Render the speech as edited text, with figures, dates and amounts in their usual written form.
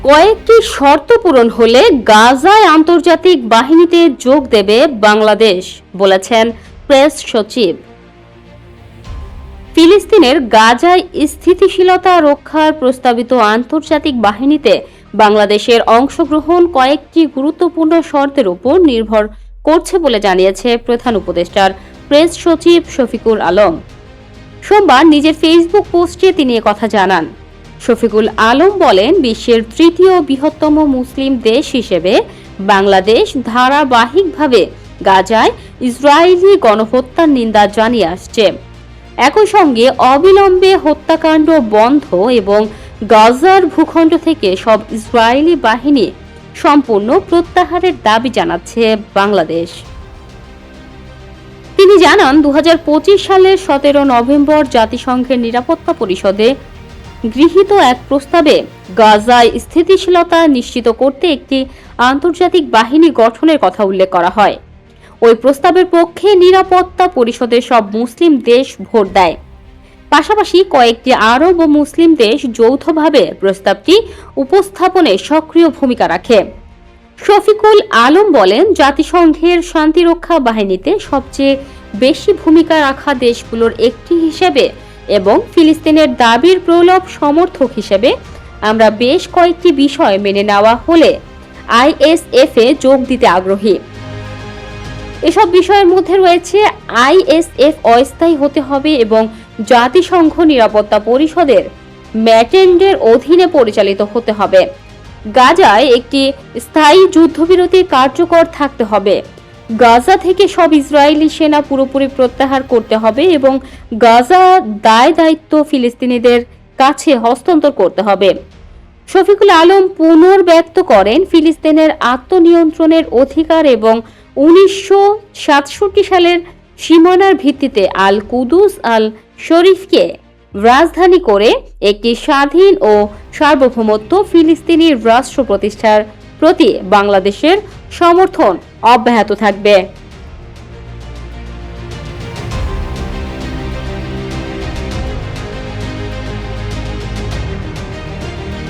কয়েকটি শর্ত পূরণ হলে গাজায় আন্তর্জাতিক বাহিনীতে যোগ দেবে বাংলাদেশ, বলেছেন প্রেস সচিব। ফিলিস্তিনের গাজায় স্থিতিশীলতা রক্ষার প্রস্তাবিত আন্তর্জাতিক বাহিনীতে বাংলাদেশের অংশগ্রহণ কয়েকটি গুরুত্বপূর্ণ শর্তের উপর নির্ভর করছে বলে জানিয়েছে প্রধান উপদেষ্টার প্রেস সচিব শফিকুল আলম। সোমবার নিজের ফেসবুক পোস্টে তিনি কথা জানান। শফিকুল আলম বলেন, বিশ্বের তৃতীয় বৃহত্তম মুসলিম দেশ হিসেবে বাংলাদেশ ধারাবাহিকভাবে গাজায় ইসরায়েলি গণহত্যার নিন্দা জানিয়ে আসছে। একই সঙ্গে অবিলম্বে হত্যাকাণ্ড বন্ধ এবং গাজার ভূখণ্ড থেকে সব ইসরায়েলি বাহিনী সম্পূর্ণ প্রত্যাহারের দাবি জানাচ্ছে বাংলাদেশ। তিনি জানান, 2025 সালের 17 নভেম্বর জাতিসংঘের নিরাপত্তা পরিষদে গৃহীত এক প্রস্তাবে গাজায় স্থিতিশীলতা নিশ্চিত করতে একটি আন্তর্জাতিক বাহিনী গঠনের কথা উল্লেখ করা হয়। ওই প্রস্তাবের পক্ষে নিরাপত্তা পরিষদের সব মুসলিম দেশ ভোট দেয়। পাশাপাশি কয়েকটি আরব ও মুসলিম দেশ যৌথভাবে প্রস্তাবটি উপস্থাপনে সক্রিয় ভূমিকা রাখে। শফিকুল আলম বলেন, জাতিসংঘের শান্তিরক্ষা বাহিনীতে সবচেয়ে বেশি ভূমিকা রাখা দেশগুলোর একটি হিসেবে এবং ফিলিস্তিনের দাবির প্রবল সমর্থক হিসেবে আমরা বেশ কয়েকটি বিষয় মেনে নেওয়া হলে আইএসএফ-এ যোগ দিতে আগ্রহী। এসব বিষয়ের মধ্যে রয়েছে আইএসএফ অস্থায়ী হতে হবে এবং জাতিসংঘ নিরাপত্তা পরিষদের ম্যাটেন্ডের অধীনে পরিচালিত হতে হবে। গাজায় একটি স্থায়ী যুদ্ধবিরতি কার্যকর থাকতে হবে। গাজা থেকে সব ইসরায়েলি সেনা পুরোপুরি প্রত্যাহার করতে হবে এবং গাজা দায়িত্ব ফিলিস্তিনিদের কাছে হস্তান্তর করতে হবে। শফিকুল আলম পুনর্ব্যক্ত করেন, ফিলিস্তিনের আত্মনিয়ন্ত্রণের অধিকার এবং 1967 সালের সীমানার ভিত্তিতে আল কুদুস আল শরীফকে রাজধানী করে একটি স্বাধীন ও সার্বভৌমত্ব ফিলিস্তিনি রাষ্ট্র প্রতিষ্ঠার প্রতি বাংলাদেশের সমর্থন অব্যাহত থাকবে।